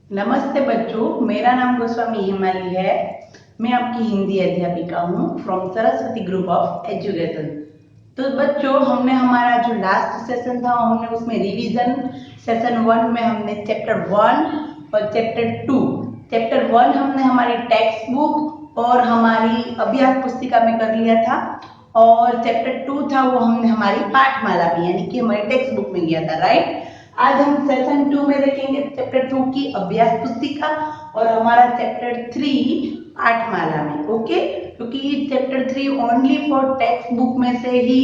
नमस्ते बच्चों, मेरा नाम गोस्वामी हिमाली है। मैं आपकी हिंदी अध्यापिका हूँ from Saraswati group of education. तो बच्चों, हमने हमारा जो लास्ट सेशन था हमने उसमें रिवीजन सेशन 1 में हमने चैप्टर 1 और चैप्टर 1 हमने हमारी टेक्स्ट बुक और हमारी अभ्यास पुस्तिका में कर लिया था, और चैप्टर 2 था वो हमने हमारी पाठमाला में यानी कि हमारी टेक्स्ट बुक में किया था, राइट। आज हम सेशन 2 में देखेंगे चैप्टर 2 की अभ्यास पुस्तिका और हमारा चैप्टर 3 पाठमाला में। ओके, क्योंकि chapter 3 only for text book में से ही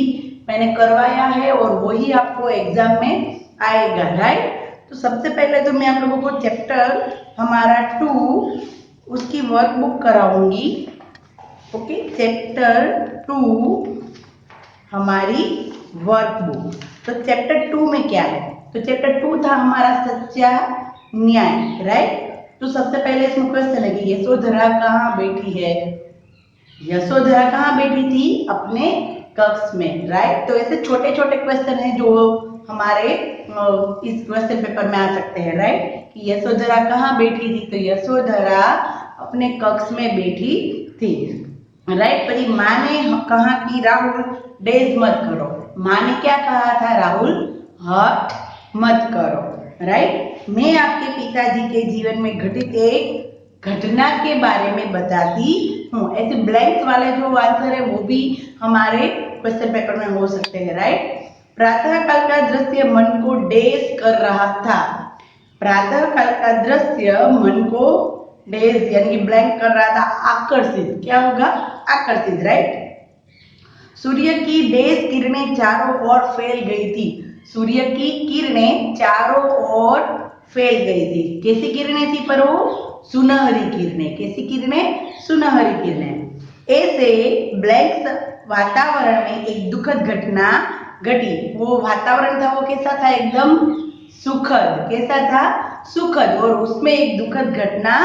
मैंने करवाया है और वही आपको एग्जाम में आएगा, राइट। तो सबसे पहले तो मैं आप लोगों को चैप्टर हमारा 2 उसकी वर्कबुक कराऊंगी। ओके, चैप्टर 2 हमारी वर्कबुक। तो चैप्टर 2 में क्या है? तो चैप्टर 2 था हमारा सच्चा न्याय, राइट। तो सबसे पहले इसमें क्वेश्चन है कि यशोधरा कहाँ बैठी है? यशोधरा कहाँ बैठी थी? अपने कक्ष में, राइट। तो ऐसे छोटे छोटे क्वेश्चन हैं जो हमारे इस क्वेश्चन पेपर में आ सकते हैं, राइट। कि यशोधरा कहाँ बैठी थी? तो यशोधरा अपने कक्ष में बैठी थी, राइट। पर माँ ने कहा कि राहुल डेज मत करो। माँ ने क्या कहा था? राहुल हट मत करो, राइट। मैं आपके पिताजी के जीवन में घटित एक घटना के बारे में बताती हूँ। ऐसे ब्लैंक्स वाले जो आंसर है वो भी हमारे क्वेश्चन पेपर में हो सकते हैं, राइट। प्रातः काल का दृश्य मन को डेज कर रहा था। प्रातः काल का दृश्य मन को डेज यानी कि ब्लैंक कर रहा था, आकर्षित। क्या होगा? आकर्षित, राइट। सूर्य की डेज किरणें चारों ओर फैल गई थी। सूर्य की किरणें चारों ओर फैल गई थी। कैसी किरणें थी? पर वो सुनहरी किरणें। कैसी किरणें? सुनहरी किरणें। ऐसे ब्लैंक वातावरण में एक दुखद घटना घटी। वो वातावरण था वो कैसा था? एकदम सुखद। कैसा था? सुखद। और उसमें एक दुखद घटना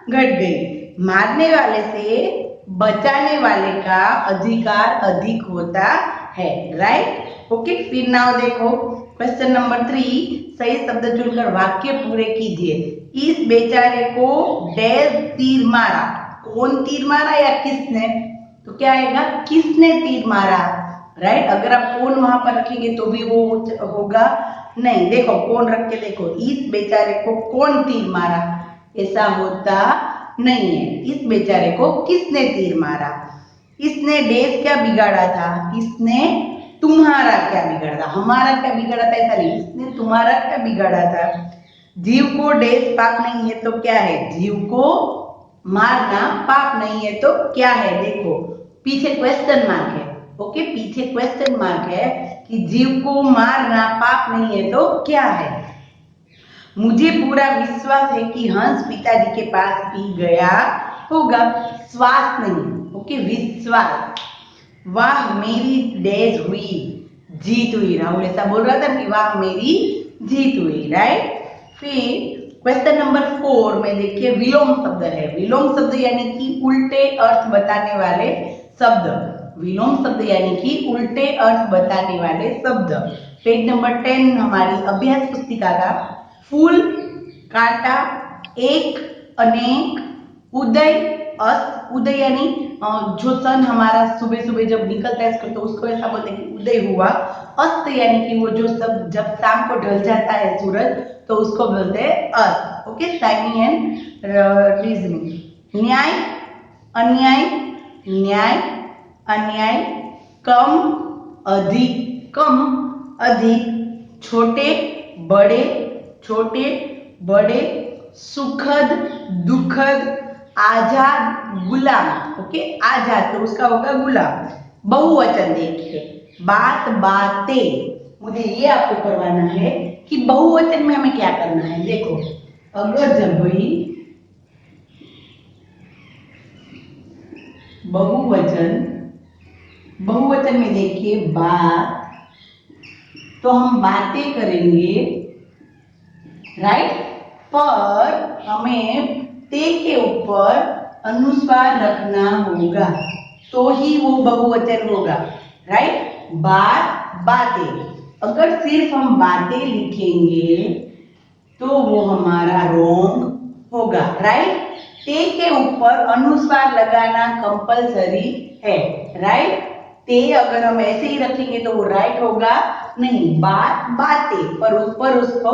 घट गई। मारने वाले से बचाने वाले का अधिकार अधिक होता है, राइट। ओके, फिर नाउ देखो क्वेश्चन नंबर 3, सही शब्द चुनकर वाक्य पूरे कीजिए। इस बेचारे को डैश तीर मारा। कौन तीर मारा या किसने? तो क्या आएगा? किसने तीर मारा, राइट। अगर आप कौन वहां पर रखेंगे तो भी वो होगा नहीं। देखो कौन रख के देखो, इस बेचारे को कौन तीर मारा, ऐसा होता नहीं है। इस बेचारे को किसने तीर मारा? इसने डेज क्या बिगाड़ा था? इसने तुम्हारा क्या बिगाड़ा था? हमारा क्या बिगाड़ा था ऐसा नहीं, इसने तुम्हारा क्या बिगाड़ा था। जीव को डेज पाप नहीं है तो क्या है? जीव को मारना पाप नहीं है तो क्या है? देखो पीछे क्वेश्चन मार्क है। ओके, पीछे क्वेश्चन मार्क है कि जीव को मारना पाप नहीं है तो क्या है। मुझे पूरा विश्वास है कि हंस पिताजी के पास भी गया होगा। श्वास नहीं, ओके, विश्वास। वाह मेरी डेज हुई, जीत हुई। राहुल ऐसा बोल रहा था कि वाह मेरी जीत हुई, राइट। फिर क्वेश्चन नंबर 4 में देखिए विलोम शब्द है। विलोम शब्द यानी कि उल्टे अर्थ बताने वाले शब्द। विलोम शब्द यानी कि उल्टे अर्थ बताने वाले शब्द। पेज नंबर 10 हमारी अभ्यास पुस्तिका का फूल, कांटा, एक, अनेक, उदय, अस्त। उदय यानी जो सन हमारा सुबह सुबह जब निकलता है तो उसको ऐसा बोलते हैं कि उदय हुआ। अस्त यानी कि वो जो सब जब शाम को ढल जाता है सूरज तो उसको बोलते हैं अस्त। Okay, signing and reasoning. न्याय, अन्याय, न्याय, अन्याय, कम, अधिक, कम, अधिक, छोटे, बड़े, छोटे, बड़े, सुखद, दुखद, आजाद, गुलाम। ओके, आजाद तो उसका होगा गुलाम। बहुवचन देखिए, बात, बातें। मुझे ये आपको करवाना है कि बहुवचन में हमें क्या करना है। देखो अगर जब भी बहुवचन, बहुवचन में देखिए बात, तो हम बातें करेंगे, राइट। पर हमें ते के ऊपर अनुस्वार रखना होगा तो ही वो बहुवचन होगा, राइट। बात, बातें। अगर सिर्फ हम बातें लिखेंगे तो वो हमारा रोंग होगा, राइट। ते के ऊपर अनुस्वार लगाना कंपलसरी है, राइट। ते अगर हम ऐसे ही रखेंगे तो वो राइट होगा नहीं, बात बातें, पर उस पर उसको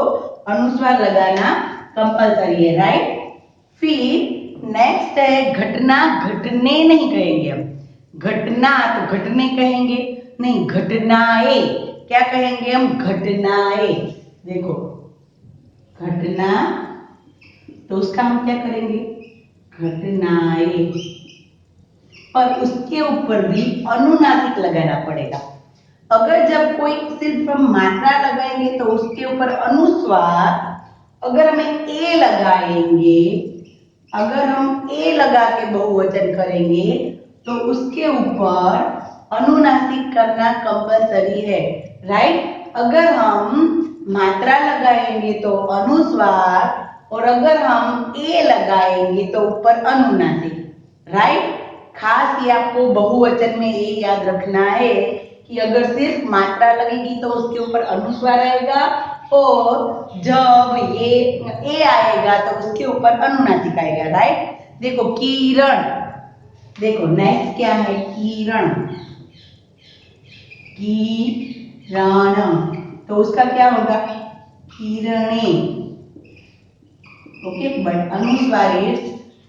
अनुस्वार लगाना कंपलसरी है, राइट। फिर नेक्स्ट है घटना, घटने नहीं कहेंगे हम। घटना तो घटने कहेंगे नहीं, घटनाएं क्या कहेंगे हम, घटनाएं। देखो घटना तो उसका हम क्या करेंगे, घटनाएं, और उसके ऊपर भी अनुनासिक लगाना पड़ेगा। अगर जब कोई सिर्फ हम मात्रा लगाएंगे तो उसके ऊपर अनुस्वार, अगर हमें ए लगाएंगे, अगर हम ए लगा के बहुवचन करेंगे तो उसके ऊपर अनुनासिक करना कंपलसरी है, राइट। अगर हम मात्रा लगाएंगे तो अनुस्वार, और अगर हम ए लगाएंगे तो ऊपर अनुनासिक, राइट। खास ये आपको बहुवचन में ये याद रखना है कि अगर सिर्फ मात्रा लगेगी तो उसके ऊपर अनुस्वार आएगा, और जब ये ए आएगा तो उसके ऊपर अनुनासिक आएगा, राइट। देखो किरण, देखो नेक्स्ट क्या है, किरण, किरण, तो उसका क्या होगा, किरणे, ओके, बट अनुस्वार इज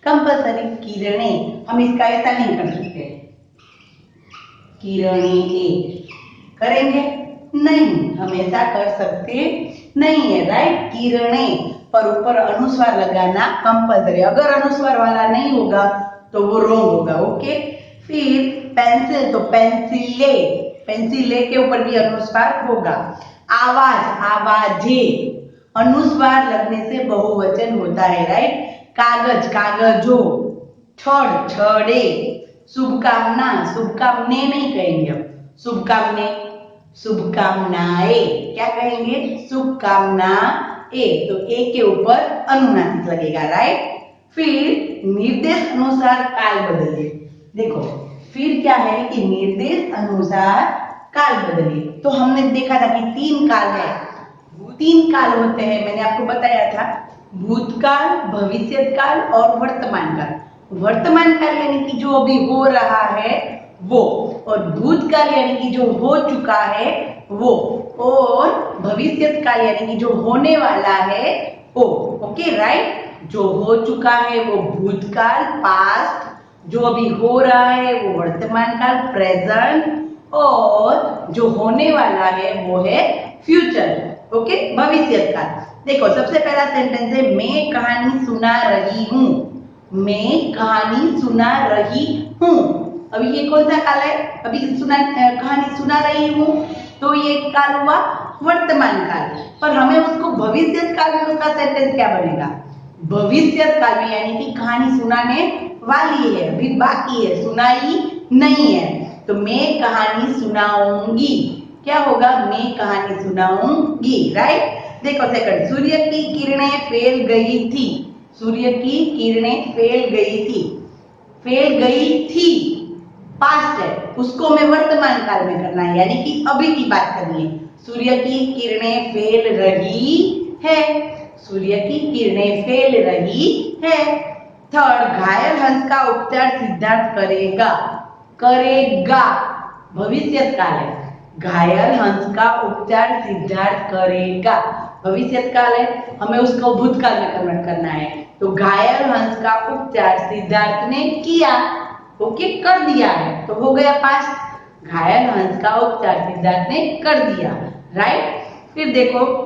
कंपलसरी, किरणे। हम इसका ऐसा नहीं कर सकते, किरणे ए करेंगे नहीं, हम ऐसा कर सकते नहीं है, राइट। किरणे पर ऊपर अनुस्वार लगाना कंपलसरी, अगर अनुस्वार वाला नहीं होगा तो वो रॉन्ग होगा, ओके। फिर पेंसिल, तो पेंसिले, पेंसिले के ऊपर भी अनुस्वार होगा। आवाज, आवाजे, अनुस्वार लगने से बहुवचन होता है, राइट। कागज, कागजो, छड़, छड़े, शुभकामना, शुभकामने नहीं कहेंगे हम, शुभकामने, शुभकामनाएं, क्या कहेंगे, शुभकामना ए, तो ए के ऊपर अनुनासिक लगेगा, राइट। फिर निर्देश अनुसार काल बदलिए, देखो फिर क्या है कि निर्देश अनुसार काल बदलिए। तो हमने देखा था कि 3 काल है, 3 काल होते हैं, मैंने आपको बताया था, भूतकाल, भविष्यकाल और वर्तमान काल। वर्तमान काल यानी कि जो अभी हो रहा है वो, और भूतकाल यानी कि जो हो चुका है वो, और भविष्यकाल यानी कि जो होने वाला है वो, ओके, राइट। जो हो चुका है वो भूतकाल, पास्ट, जो अभी हो रहा है वो वर्तमान काल, प्रेजेंट, और जो होने वाला है वो है फ्यूचर, ओके, भविष्यकाल। देखो सबसे पहला सेंटेंस है, मैं कहानी सुना रही हूँ, मैं कहानी सुना रही हूँ। अभी ये कौन सा काल है, अभी कहानी सुना रही हूँ, तो ये काल हुआ वर्तमान काल, पर हमें उसको भविष्य काल में उसका सेंटेंस क्या बनेगा, भविष्य काल में, यानी कि कहानी सुनाने वाली है, अभी बाकी है, सुनाई नहीं है, तो मैं कहानी सुनाऊंगी, क्या होगा, मैं कहानी सुनाऊंगी, राइट। देखो सेकंड, सूर्य की किरणें फैल गई थी, सूर्य की किरणें फैल गई थी, फैल गई थी पास्ट है, उसको मैं वर्तमान काल में करना है, यानी कि अभी की बात करनी है। सूर्य की किरणें फैल रही है, सूर्य की किरणें फैल रही है। थर्ड, घायल हंस का उपचार सिद्धार्थ करेगा, करेगा भविष्य काल है, घायल हंस का उपचार सिद्धार्थ करेगा भविष्य काल है, हमें उसको भूतकाल में कन्वर्ट करना है, तो घायल हंस का उपचार सिद्धार्थ ने किया, ओके, कर दिया है, तो हो गया पास्ट, घायल हंस का उपचार सिद्धार्थ ने कर दिया, राइट। फिर देखो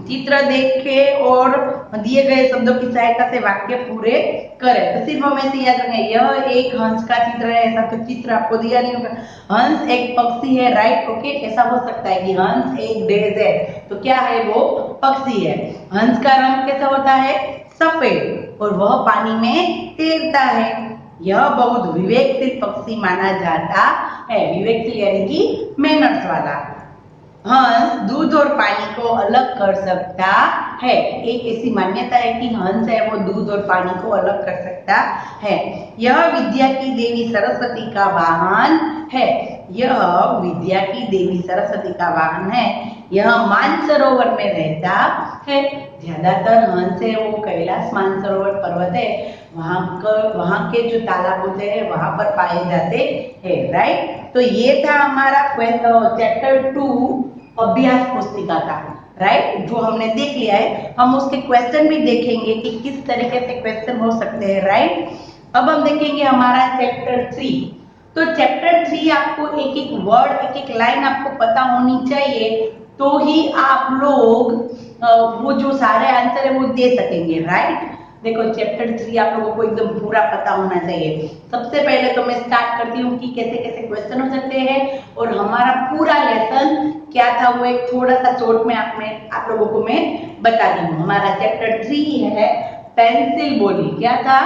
चित्र देखे और दिए गए शब्दों की सहायता से वाक्य पूरे करें, तो सिर्फ हमें से याद रखें, यह एक हंस का चित्र है, ऐसा तो चित्र आपको दिया नहीं होगा, हंस एक पक्षी है, राइट, ओके। ऐसा हो सकता है कि हंस एक डेज है, तो क्या है, वो पक्षी है। हंस का रंग कैसा होता है, सफेद, और वह पानी में तैरता है, यह बहुत विवेकशील पक्षी माना जाता है, विवेकशील यानी कि मैनर्स वाला। हंस दूध और पानी को अलग कर सकता है, एक ऐसी मान्यता है कि हंस है वो दूध और पानी को अलग कर सकता है। यह विद्या की देवी सरस्वती का वाहन है, यह विद्या की देवी सरस्वती का वाहन है। यह मानसरोवर में रहता है। ज्यादातर हंस है वो कैलाश मानसरोवर पर्वत है, वहां के जो तालाब होते हैं वहां पर पाए जाते हैं। राइट, तो ये था हमारा चैप्टर 2 अभ्यास पुस्तिका का। राइट, जो हमने देख लिया है, हम उसके क्वेश्चन भी देखेंगे कि किस तरीके से क्वेश्चन हो सकते हैं। राइट, अब हम देखेंगे हमारा चैप्टर 3। तो चैप्टर 3 आपको एक एक वर्ड, एक एक लाइन आपको पता होनी चाहिए, तो ही आप लोग वो जो सारे आंसर है वो दे सकेंगे। राइट, देखो चैप्टर 3 आप लोगों को एकदम पूरा पता होना चाहिए। सबसे पहले तो मैं स्टार्ट करती हूँ कि कैसे कैसे क्वेश्चन हो सकते हैं और हमारा पूरा लेसन क्या था वो एक थोड़ा सा शॉर्ट में आप लोगों को मैं बता दी हूँ। हमारा चैप्टर 3 है पेंसिल बोली। क्या था?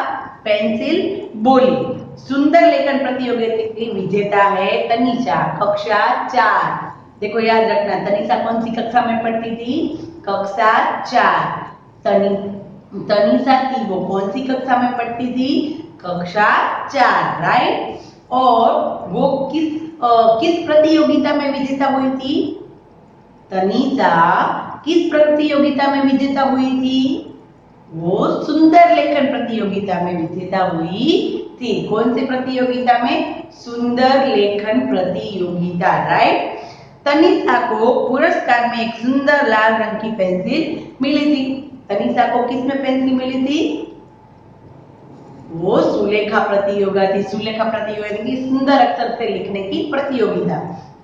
पेंसिल बोली। सुंदर लेखन प्रतियोगिता की विजेता है तनिषा, कक्षा 4। देखो याद रखना, तनिषा कौन सी कक्षा में पढ़ती थी? कक्षा 4। तनिषा थी वो कौन सी कक्षा में पढ़ती थी? कक्षा 4। राइट, और वो किस प्रतियोगिता में विजेता हुई थी? तनिषा किस प्रतियोगिता में विजेता हुई थी? वो सुंदर लेखन प्रतियोगिता में विजेता हुई थी। कौन सी प्रतियोगिता में? सुंदर लेखन प्रतियोगिता। राइट, तनिषा को पुरस्कार में एक सुंदर लाल रंग की पेंसिल मिली थी। तनिषा को किसमें पेंसिल मिली थी? वो सुलेखा प्रतियोगिता थी। सुलेखा प्रतियोगिता की सुंदर अक्षर से लिखने की प्रतियोगिता।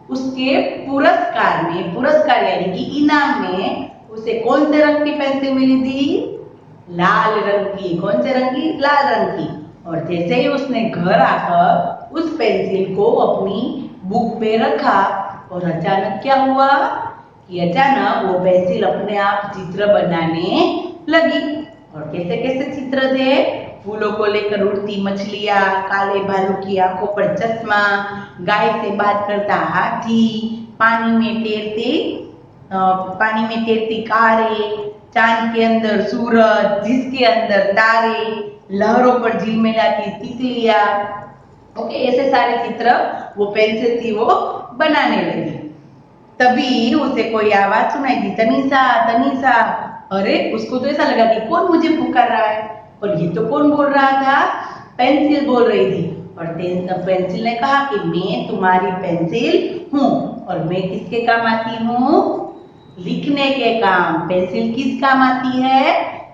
उसके पुरस्कार में, पुरस्कार यानी कि इनाम में उसे कौन से रंग की पेंसिल मिली थी? लाल रंग की। कौन से रंग की? लाल रंग की। और जैसे ही उसने घर आकर उस पेंसिल को अपनी बुक पे रखा और अचानक क्या हुआ कि अचानक वो पेंसिल अपने आप चित्र बनाने लगी। और कैसे कैसे चित्र थे? फूलों को लेकर उड़ती मछलियां, काले भालू की आंखों पर चश्मा, गाय से बात करता हाथी, पानी में तैरती कारें, चांद के अंदर सूरज, जिसके अंदर तारे, लहरों पर झिलमिलाती तितलियां। ओके, ऐसे सारे चित्र वो पेंसिल थी वो बनाने लगी। तभी उसे कोई आवाज सुनाई दी, तनिषा तनिषा। अरे, उसको तो ऐसा लगा कि कौन मुझे पुकार रहा है, और ये तो कौन बोल रहा था? पेंसिल बोल रही थी। और पेंसिल ने कहा कि मैं तुम्हारी पेंसिल हूँ और मैं किसके काम आती हूँ? लिखने के काम। पेंसिल किस काम आती है?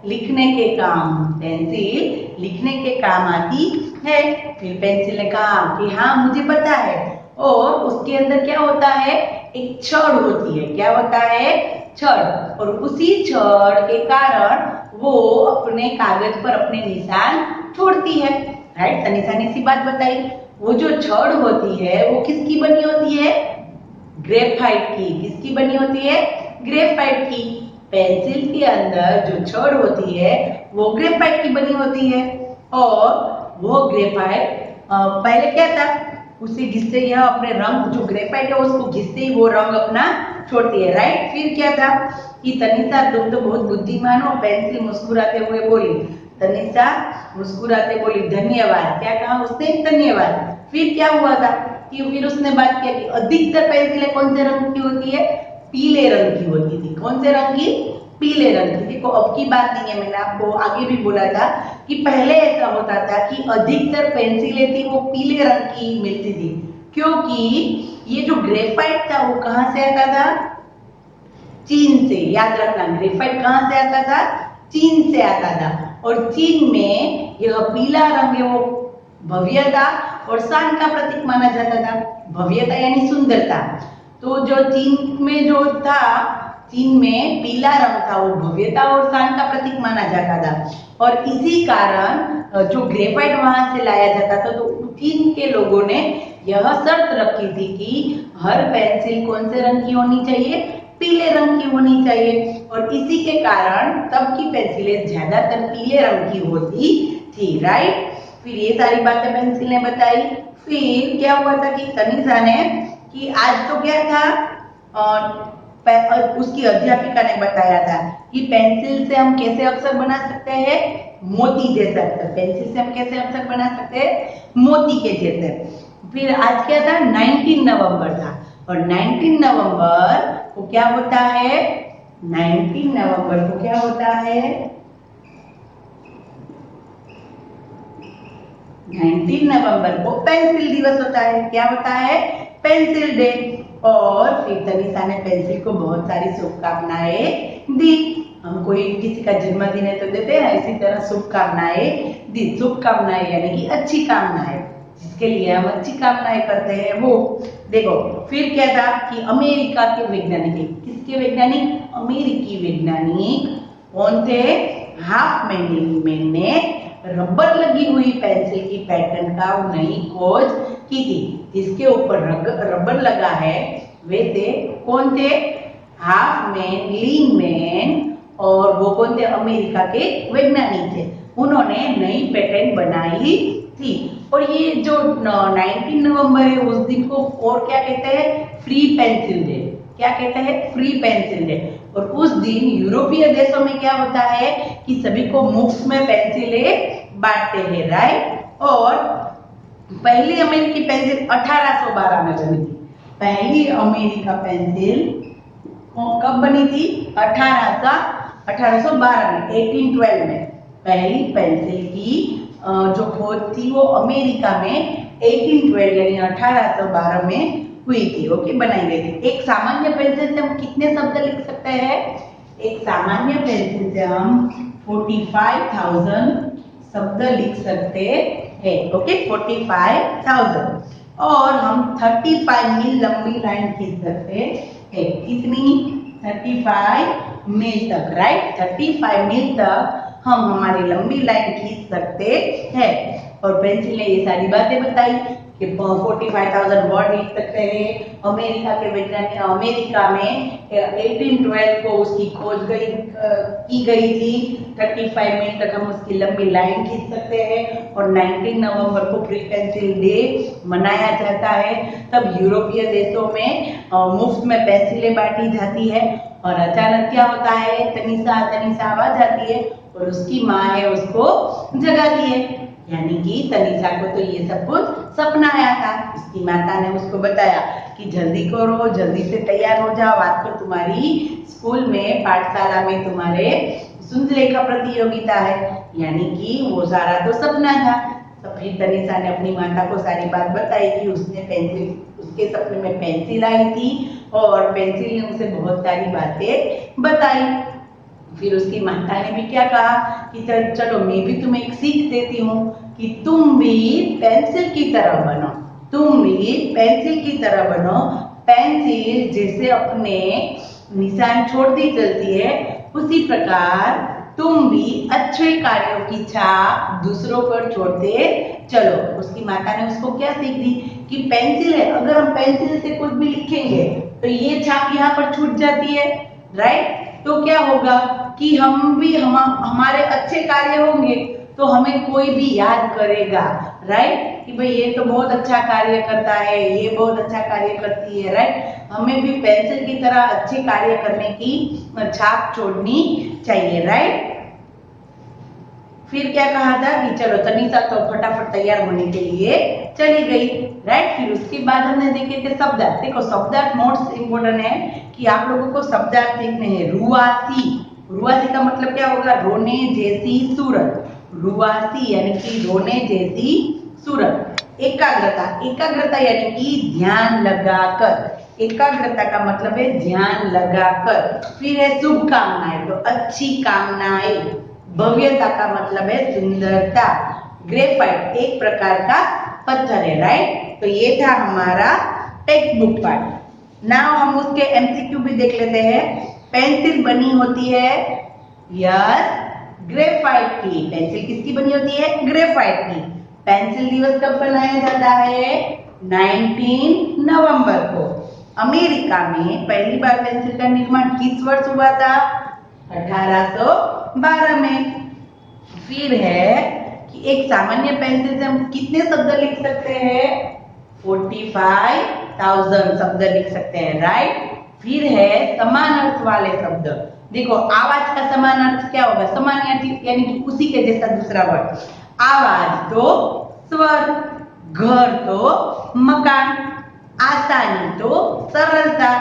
लिखने के काम। पेंसिल लिखने के काम आती है। फिर पेंसिल ने कहा कि हाँ मुझे पता है। और उसके अंदर क्या होता है? एक छड़ होती है। क्या होता है? छड़। और उसी छड़ के कारण वो अपने कागज पर अपने निशान छोड़ती है। राइट, तनिषा ने सी बात बताई। वो जो छड़ होती है वो किसकी बनी होती है? ग्रेफाइट की। किसकी बनी होती है? ग्रेफाइट की। पेंसिल के अंदर जो छड़ होती है वो ग्रेफाइट की बनी होती है। और वो ग्रेफाइट पहले क्या था? उसे घिसते यह अपने रंग, जो ग्रेफाइट है उसको घिसते ही वो रंग अपना छोड़ती है। राइट, फिर क्या था कि तनिषा तुम तो बहुत बुद्धिमान हो। पेंसिल मुस्कुराते हुए बोली। तनिषा मुस्कुराते बोली धन्यवाद। क्या कहा उसने? धन्यवाद। फिर क्या हुआ था कि फिर उसने बात किया कि अधिकतर पेंसिलें कौन से रंग की होती है? पीले रंग की होती थी। कौन से रंग की? पीले रंग की। देखो अब की बात नहीं है, मैंने आपको आगे भी बोला था कि पहले ऐसा होता था कि अधिकतर पेंसिलें थी वो पीले रंग की मिलती थी, क्योंकि ये जो ग्रेफाइट था वो कहाँ से आता था? चीन से। याद रखना, ग्रेफाइट कहाँ से आता था? चीन से आता था। और चीन में यह पीला रंग है वो भव्यता और शान का प्रतीक माना जाता था। भव्यता यानी सुंदरता। तो जो चीन में जो था, चीन में पीला रंग था वो भव्यता और शान का प्रतीक माना जाता था। और इसी कारण जो ग्रेफाइट वहां से लाया जाता था, तो चीन के लोगों ने यह शर्त रखी थी कि हर पेंसिल कौन से रंग की होनी चाहिए? पीले रंग की होनी चाहिए। और इसी के कारण तब की पेंसिलें ज्यादातर पीले रंग की होती थी। राइट, फिर ये सारी बातें पेंसिल ने बताई। फिर क्या हुआ था कि तनिषा ने कि आज तो क्या था, उसकी अध्यापिका ने बताया था कि पेंसिल से हम कैसे अक्षर बना सकते हैं? मोती जैसा अक्षर। पेंसिल से हम कैसे अक्षर बना सकते हैं? मोती के जैसे। फिर आज क्या था, 19 नवंबर था, और 19 नवंबर को क्या होता है, 19 नवंबर को क्या होता है, 19 नवंबर को पेंसिल दिवस होता है। क्या होता है, पेंसिल डे। और फिर तनिषा ने पेंसिल को बहुत सारी शुभकामनाएं दी। हम कोई किसी का जन्मदिन है तो देते हैं, इसी तरह शुभकामनाएं दी। शुभकामनाएं यानी कि अच्छी कामनाएं, जिसके लिए हम अच्छी कामनाएं करते हैं वो। देखो फिर क्या था कि अमेरिका के वैज्ञानिक, किसके वैज्ञानिक, अमेरिकी वैज्ञानिक कौन थे, हाफ मैन ने रबर लगी हुई पेंसिल की पैटर्न का नई खोज की थी। जिसके ऊपर रबर लगा है वे थे, कौन थे, हाफ मैन, लीन मैन, और वो कौन थे, अमेरिका के वैज्ञानिक थे। उन्होंने नई पैटर्न बनाई थी। और ये जो 19 नवंबर है उस दिन को और क्या कहते हैं, फ्री पेंसिल डे। क्या कहते हैं, फ्री पेंसिल डे। और उस दिन यूरोपीय देशों में क्या होता है कि सभी को मुफ्त में पेंसिलें बांटते हैं, राइट। और पहली अमेरिकी पेंसिल 1812 में बनी थी। पहली अमेरिका पेंसिल कब बनी थी, 1812 में, 1812 में पहली पेंसिल की जो खोज थी वो अमेरिका में 1812 यानी 1812 में हुई थी। ओके, बनाई गई थी। एक सामान्य पेंसिल से हम कितने शब्द लिख सकते हैं, एक सामान्य पेंसिल से हम 45,000 शब्द लिख सकते हैं। ओके, 45,000। और हम 35 मील लंबी लाइन खींच सकते हैं। कितनी, 35 मील तक, राइट। 35 मील तक हम हमारी लंबी लाइन खींच सकते हैं। और पेंसिल ने ये सारी बातें बताई कि 45,000 वर्ड लिख सकते हैं। अमेरिका के वैज्ञानिक, अमेरिका में 1812 को उसकी खोज की गई थी। 35 मिनट तक हम उसकी लंबी लाइन खींच सकते हैं। और 19 नवंबर को फ्री पेंसिल डे मनाया जाता है। तब यूरोपीय देशों में मुफ्त में पेंसिलें बांटी जाती है। और अचानक क्या होता है, तनिषा तनिषा आवाज आती है और उसकी माँ है उसको जगाती है। यानी कि तनिषा को तो ये सब कुछ सपना आया था। उसकी माता ने उसको बताया कि जल्दी करो, जल्दी से तैयार हो जाओ, आज तो तुम्हारी स्कूल में, पाठशाला में तुम्हारे सुंदरलेखा प्रतियोगिता है। यानी कि वो सारा तो सपना था। तो फिर तनिषा ने अपनी माता को सारी बात बताई कि उसने पेंसिल, उसके सपने में पेंसिल आई थी और पेंसिल ने उसे बहुत सारी बातें बताई। फिर उसकी माता ने भी क्या कहा कि चलो मैं भी तुम्हें एक सीख देती हूँ कि तुम भी पेंसिल की तरह बनो, तुम भी पेंसिल की तरह बनो। पेंसिल जैसे अपने निशान छोड़ती चलती है, उसी प्रकार तुम भी अच्छे कार्यों की छाप दूसरों पर छोड़ते चलो। उसकी माता ने उसको क्या सीख दी कि पेंसिल है, अगर हम पेंसिल से कुछ भी लिखेंगे तो ये छाप यहाँ पर छूट जाती है, राइट। तो क्या होगा कि हम भी हमारे अच्छे कार्य होंगे तो हमें कोई भी याद करेगा, राइट, कि भाई ये तो बहुत अच्छा कार्य करता है, ये बहुत अच्छा कार्य करती है, राइट। हमें भी पेंसिल की तरह अच्छे कार्य करने की छाप छोड़नी चाहिए, राइट। फिर क्या कहा था कि चलो तनिषा तो फटाफट तैयार होने के लिए चली गई, राइट। फिर उसके बाद हमने देखे थे शब्दार्थ। देखो शब्दार्थ मोस्ट इंपोर्टेंट है कि आप लोगों को शब्दार्थ सीखने हैं। रुआसी, रुआसी का मतलब क्या होगा, रोने जैसी सूरत। रुआसी यानी कि रोने जैसी सूरत। एकाग्रता, एकाग्रता यानी कि ध्यान लगाकर। एकाग्रता का मतलब है ध्यान लगाकर। फिर है शुभकामनाएं, तो अच्छी कामनाएं। भव्यता का मतलब है सुंदरता। ग्रेफाइट एक प्रकार का पत्थर है, राइट। तो ये था हमारा टेक्स्ट बुक पार्ट। नाउ हम उसके एमसीक्यू भी देख लेते हैं। पेंसिल बनी होती है यस ग्रेफाइट की। पेंसिल किसकी बनी होती है, ग्रेफाइट की। पेंसिल दिवस कब मनाया जाता है, 19 नवंबर को। अमेरिका में पहली बार पेंसिल का निर्माण किस वर्ष हुआ था, 1812 में। फिर है कि एक सामान्य पेंसिल से हम कितने शब्द लिख सकते हैं, 45,000 शब्द लिख सकते हैं, राइट। फिर है समान अर्थ वाले शब्द। देखो आवाज का समान अर्थ क्या होगा, समान यानी कि उसी के जैसा दूसरा वर्ड। आवाज तो स्वर, घर तो मकान, आसानी तो सरलता,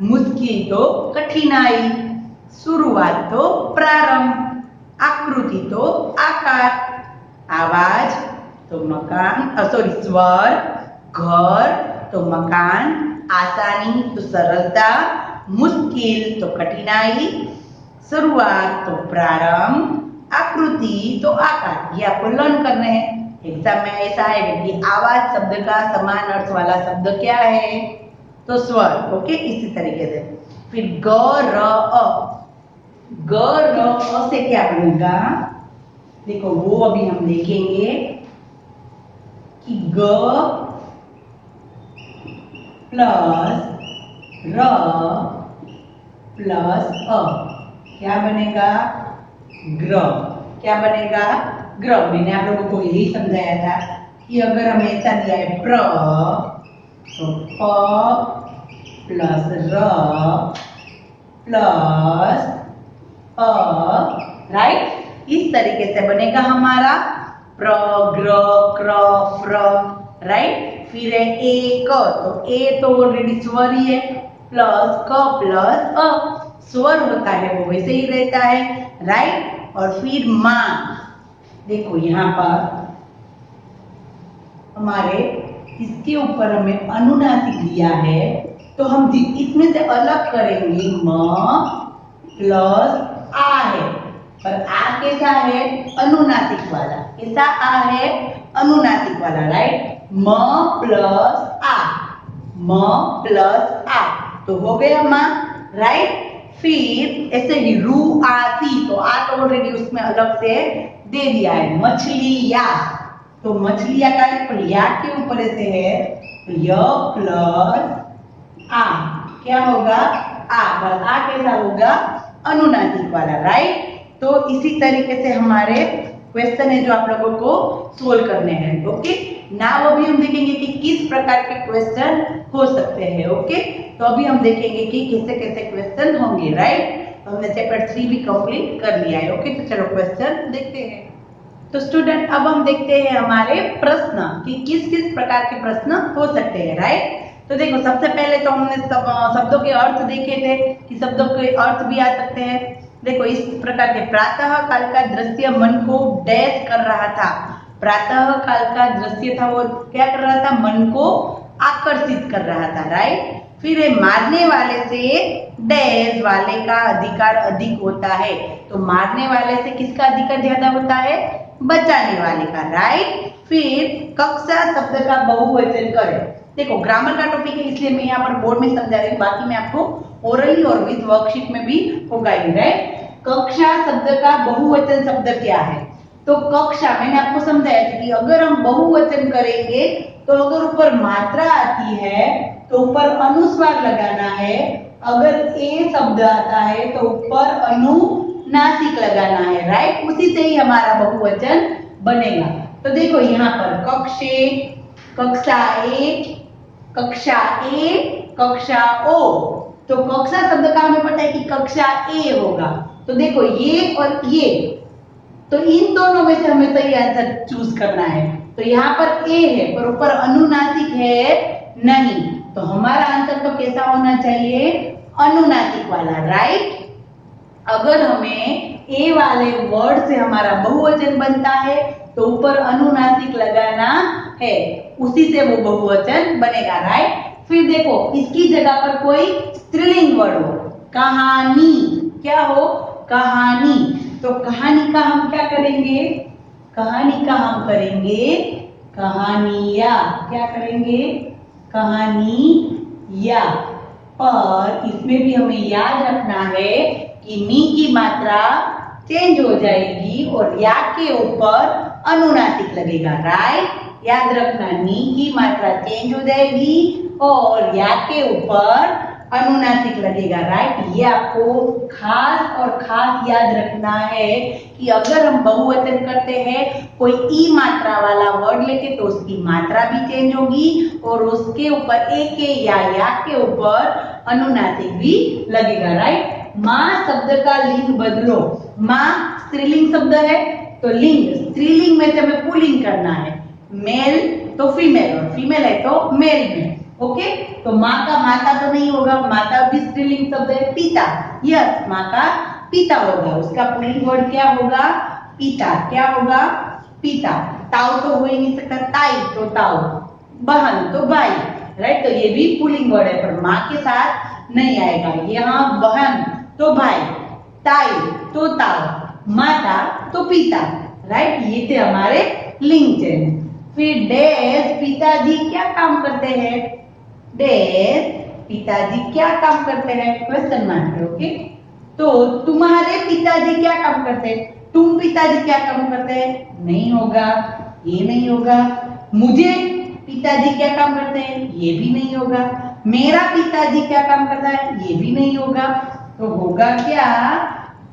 मुश्किल तो कठिनाई, शुरुआत तो प्रारंभ, आकृति तो आकार, आवाज तो मकान, सॉरी स्वर, घर तो मकान, आसानी तो सरलता, मुश्किल तो कठिनाई, शुरुआत तो प्रारंभ, आकृति तो आकार। ये आपको लर्न करने हैं। एग्जाम में ऐसा है कि आवाज शब्द का समान अर्थ वाला शब्द क्या है? तो स्वर। ओके, इसी तरीके से फिर ग र अ, ग र अ से क्या बनेगा? देखो वो अभी हम देखेंगे कि ग प्लस र प्लस अ क्या बनेगा? ग्र। क्या बनेगा? ग्र। मैंने आप लोगों को यही समझाया था कि अगर हमें ऐसा दिया है प्र तो प प्लस र प्लस अ, राइट? इस तरीके से बनेगा हमारा प्र ग्र क्र फ्र, राइट? फिर है ए क, तो ए तो ऑलरेडी स्वर ही है, प्लस क प्लस अ, स्वर होता है वो वैसे ही रहता है, राइट? और फिर मां, देखो यहाँ पर हमारे इसके ऊपर हमें अनुनासिक दिया है, तो हम इसमें से अलग करेंगे म प्लस आ है, और आ कैसा है? अनुनासिक वाला। कैसा आ है? अनुनासिक वाला, राइट? म प्लस आ, म प्लस आ, तो हो गया मां, राइट? फिर ऐसे ही रू आती, तो आ तो ऑलरेडी उसमें अलग से दे दिया है, मछलिया, तो मछलिया का या के ऊपर ऐसे है तो य प्लस आ क्या होगा? आ, पर आ कैसा होगा? अनुनासिक वाला, राइट? तो इसी तरीके से हमारे क्वेश्चन है जो आप लोगों को सोल्व करने हैं। ओके, नाउ अभी हम देखेंगे कि किस प्रकार के क्वेश्चन हो सकते हैं। ओके, तो अभी हम देखेंगे कि कैसे कैसे क्वेश्चन होंगे, राइट? तो हमने चैप्टर 3 भी कंप्लीट कर लिया है। ओके, तो चलो क्वेश्चन देखते हैं। तो स्टूडेंट अब हम देखते हैं हमारे प्रश्न कि किस किस प्रकार के प्रश्न हो सकते हैं, राइट? तो देखो सबसे पहले तो हमने शब्दों के अर्थ देखे थे कि शब्दों के अर्थ भी आ सकते हैं। देखो इस प्रकार के प्रातः काल का दृश्य मन को डैश कर रहा था। प्रातः काल का दृश्य था वो क्या कर रहा था? मन को आकर्षित कर रहा था, राइट? फिर मारने वाले से डैश वाले का अधिकार अधिक होता है, तो मारने वाले से किसका अधिकार ज्यादा होता है? बचाने वाले का, राइट? फिर कक्षा शब्द का बहुवचन करें। देखो ग्रामर का टॉपिक है इसलिए मैं यहाँ पर बोर्ड में समझा रही हूँ, बाकी मैं आपको ओरली और विद वर्कशीट में भी होगा ही, राइट? कक्षा शब्द का बहुवचन शब्द क्या है? तो कक्षा मैंने आपको समझाया था कि अगर हम बहुवचन करेंगे तो अगर ऊपर मात्रा आती है तो ऊपर अनुस्वार लगाना है, अगर ए शब्द आता है तो ऊपर अनुनासिक लगाना है, राइट? उसी से ही हमारा बहुवचन बनेगा। तो देखो यहाँ पर कक्षे, कक्षा एक, कक्षा ए, कक्षा ओ, तो कक्षा शब्द का हमें पता है कि कक्षा ए होगा। तो देखो ये और ये, तो इन दोनों में से हमें सही आंसर चूज करना है। तो यहाँ पर ए है पर ऊपर अनुनासिक है नहीं, तो हमारा आंसर तो कैसा होना चाहिए? अनुनासिक वाला, राइट? अगर हमें ए वाले वर्ड से हमारा बहुवचन बनता है तो ऊपर अनुनासिक लगाना है, उसी से वो बहुवचन बनेगा, राइट? फिर देखो इसकी जगह पर कोई स्त्रीलिंग वर्ड हो, कहानी, क्या हो? कहानी, तो कहानी का हम क्या करेंगे? कहानी का हम करेंगे कहानिया, क्या करेंगे? कहानिया। पर इसमें भी हमें याद रखना है कि नी की मात्रा चेंज हो जाएगी और या के ऊपर अनुनासिक लगेगा, राइट? याद रखना, नी की मात्रा चेंज हो जाएगी और या के ऊपर अनुनासिक लगेगा, राइट? ये आपको खास और खास याद रखना है कि अगर हम बहुवचन करते हैं कोई ई मात्रा वाला वर्ड लेके तो उसकी मात्रा भी चेंज होगी और उसके ऊपर ए के या के ऊपर अनुनासिक भी लगेगा, राइट? माँ शब्द का लिंग बदलो। माँ स्त्रीलिंग शब्द है तो लिंग स्त्रीलिंग में से हमें पुल्लिंग करना है, मेल तो फीमेल और फीमेल है तो मेल में। ओके, तो माँ का माता तो नहीं होगा, माता भी स्त्रीलिंग शब्द है। पिता, यस, माँ का पिता होगा, उसका पुल्लिंग वर्ड क्या होगा? पिता। क्या होगा? पिता। ताऊ तो हो ही नहीं सकता, ताई तो ताऊ, बहन तो भाई, राइट। तो ये भी पुल्लिंग वर्ड है, पर माँ के साथ नहीं आएगा। यहाँ बहन तो भाई, ताई तो ताऊ, माता तो पिता, राइट। ये थे हमारे लिंग चिन्ह। फिर डैश, पिताजी क्या काम करते हैं? डैश, पिताजी क्या काम करते हैं? क्वेश्चन मार्क है। ओके, तो तुम्हारे पिताजी क्या काम करते हैं? तुम पिताजी क्या काम करते हैं? नहीं होगा, ये नहीं होगा। मुझे पिताजी क्या काम करते हैं? ये भी नहीं होगा। मेरा पिताजी क्या काम करता है? ये भी नहीं होगा। तो होगा क्या?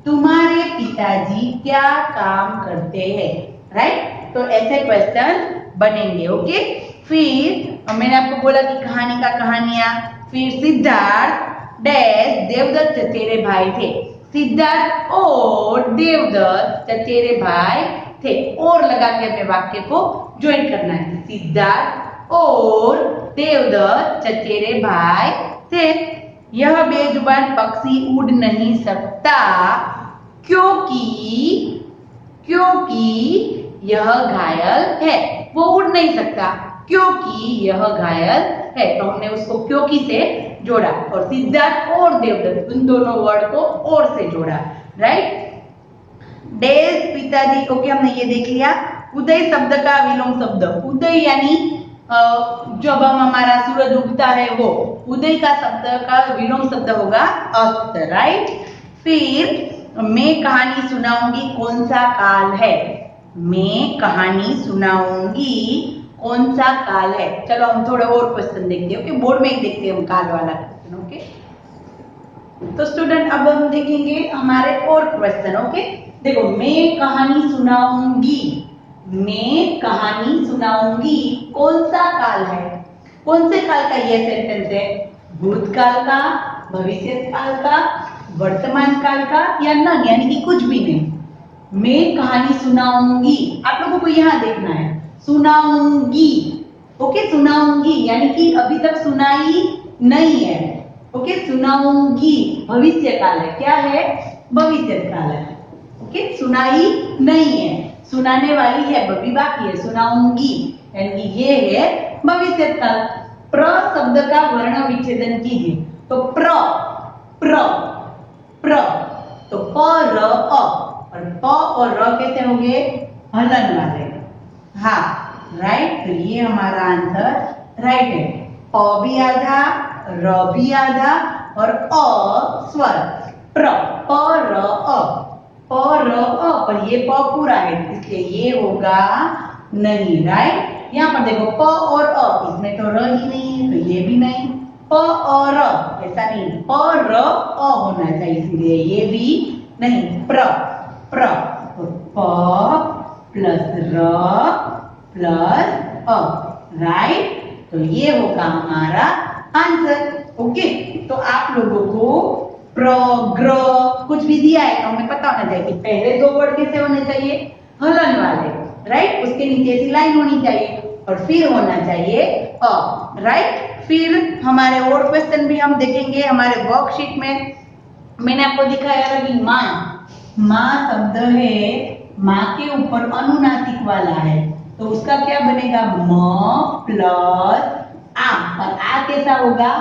तुम्हारे पिताजी क्या काम करते हैं, राइट। तो ऐसे क्वेश्चन बनेंगे। ओके, फिर मैंने आपको बोला कि कहानी का कहानियां। फिर सिद्धार्थ डैश देवदत्त चचेरे भाई थे। सिद्धार्थ और देवदत्त चचेरे भाई थे। और लगा के अपने वाक्य को ज्वाइन करना है। सिद्धार्थ और देवदत्त चचेरे भाई थे। यह बेजुबान पक्षी उड़ नहीं सकता क्योंकि यह घायल है। वो उड़ नहीं सकता क्योंकि यह घायल है। तो हमने उसको क्योंकि से जोड़ा और सिद्धार्थ और देवदत्त उन दोनों वर्ड को और से जोड़ा, राइट। डैश पिताजी, ओके, हमने ये देख लिया। उदय शब्द का विलोम शब्द, उदय यानी जब हम हमारा सूरज उगता है वो, उदय का शब्द का विलोम शब्द होगा अस्त, राइट। फिर मैं कहानी सुनाऊंगी, कौन सा काल है? मैं कहानी सुनाऊंगी, कौन सा काल है? चलो हम थोड़ा और क्वेश्चन देखते हैं। ओके, बोर्ड में ही देखते हैं हम काल वाला क्वेश्चन। ओके, तो स्टूडेंट अब हम देखेंगे हमारे और क्वेश्चन। ओके, देखो, मैं कहानी सुनाऊंगी, मैं कहानी सुनाऊंगी, कौन सा काल है? कौन से काल का ये सेंटेंस है? भूतकाल का, भविष्य काल का, वर्तमान काल का या नन, यानी कि कुछ भी नहीं। मैं कहानी सुनाऊंगी, आप लोगों को यहाँ देखना है, सुनाऊंगी। ओके, सुनाऊंगी यानी कि अभी तक सुनाई नहीं है। ओके, सुनाऊंगी भविष्य काल है। क्या है? भविष्य काल है। ओके, सुनाई नहीं है, सुनाने वाली है, अभी बाकी है। सुनाऊंगी यानी कि ये है भविष्य काल। प्र शब्द का वर्ण विच्छेदन कीजिए। तो प्र, प्र, प्र, तो प र अ, और प और र कैसे होंगे? हलन वाले। हाँ, राइट। तो ये हमारा आंसर राइट है। प भी आधा, र भी आधा और अ स्वर। प्र, प र अ, प र अ, पर ये प पूरा है इसलिए ये होगा नहीं, राइट। यहाँ पर देखो प और अ, इसमें तो र ही नहीं है तो ये भी नहीं। प और ऐसा नहीं, प र अ होना चाहिए इसलिए ये भी नहीं। प्र, प्र, तो प प्लस र प्लस अ, राइट। तो ये होगा हमारा आंसर। ओके, तो आप लोगों को प्र ग्र कुछ भी दिया है तो हमें पता होना चाहिए कि पहले दो वर्ड कैसे होने चाहिए? हलन वाले, राइट। उसके नीचे ऐसी लाइन होनी चाहिए और फिर होना चाहिए अ, राइट। फिर हमारे और क्वेश्चन भी हम देखेंगे हमारे वर्कशीट में। मैंने आपको दिखाया था कि माँ, माँ शब्द है, माँ के ऊपर अनुनासिक वाला है तो उसका क्या बनेगा? म प्लस आ, और आ कैसा होगा?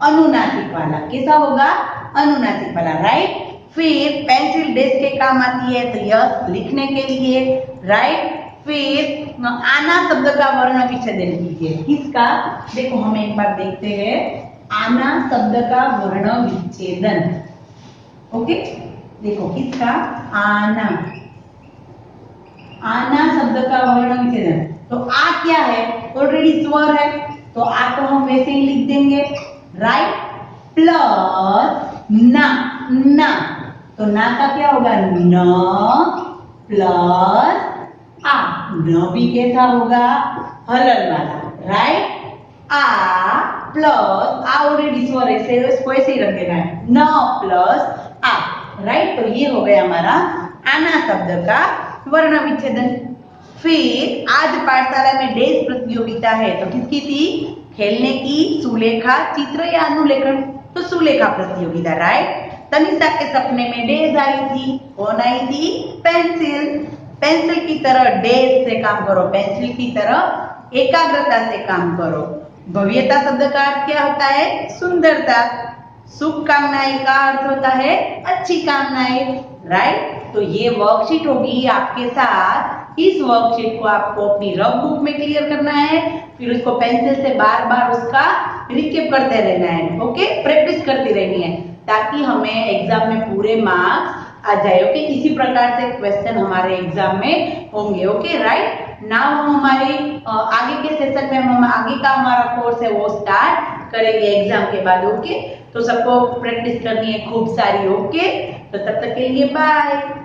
अनुनासिक वाला। कैसा होगा? अनुनासिक वाला, राइट। फिर पेंसिल डेस्क के काम आती है तो यह लिखने के लिए, राइट। फिर आना शब्द का वर्ण विच्छेदन कीजिए। किसका? देखो हम एक बार देखते हैं आना शब्द का वर्ण विच्छेदन। ओके, देखो किसका? आना, आना शब्द का वर्ण विच्छेदन। तो आ क्या है? ऑलरेडी स्वर है तो आ को हम वैसे ही लिख देंगे, राइट। प्लस ना, ना, तो ना का क्या होगा? न प्लस आ, न भी कैसा होगा? हलन वाला, राइट। आ प्लस आ ऑलरेडी स्वर है इसको ऐसे ही रख देना है, न प्लस आ, राइट। तो ये हो गया हमारा आना शब्द का वर्ण विच्छेदन। फिर आज पाठशाला में डेज प्रतियोगिता है, तो किसकी थी? खेलने की, सुलेखा, चित्र या अनुलेखन? तो सुलेखा प्रतियोगिता, राइट। तनिषा के सपने में डेज आई थी, कौन आई थी? पेंसिल। पेंसिल की तरह डेज से काम करो, पेंसिल की तरह एकाग्रता से काम करो। भव्यता शब्द का अर्थ क्या होता है? सुंदरता। शुभकामनाएं का अर्थ होता है अच्छी कामनाएं, राइट। तो ये वर्कशीट होगी आपके साथ। इस वर्कशीट को आपको अपनी रफ बुक में क्लियर करना है, फिर उसको पेंसिल से बार बार उसका रिकेप करते रहना है, ओके, प्रैक्टिस करती रहनी है, ताकि हमें एग्जाम में पूरे मार्क्स आ जाए, ओके। इसी प्रकार से क्वेश्चन हमारे एग्जाम में होंगे, ओके, राइट। नाउ हम हमारे आगे के सेशन में हम आगे का हमारा कोर्स है वो स्टार्ट करेंगे एग्जाम के बाद, ओके। तो सबको प्रैक्टिस करनी है खूब सारी, ओके। तो तब तक के लिए बाय।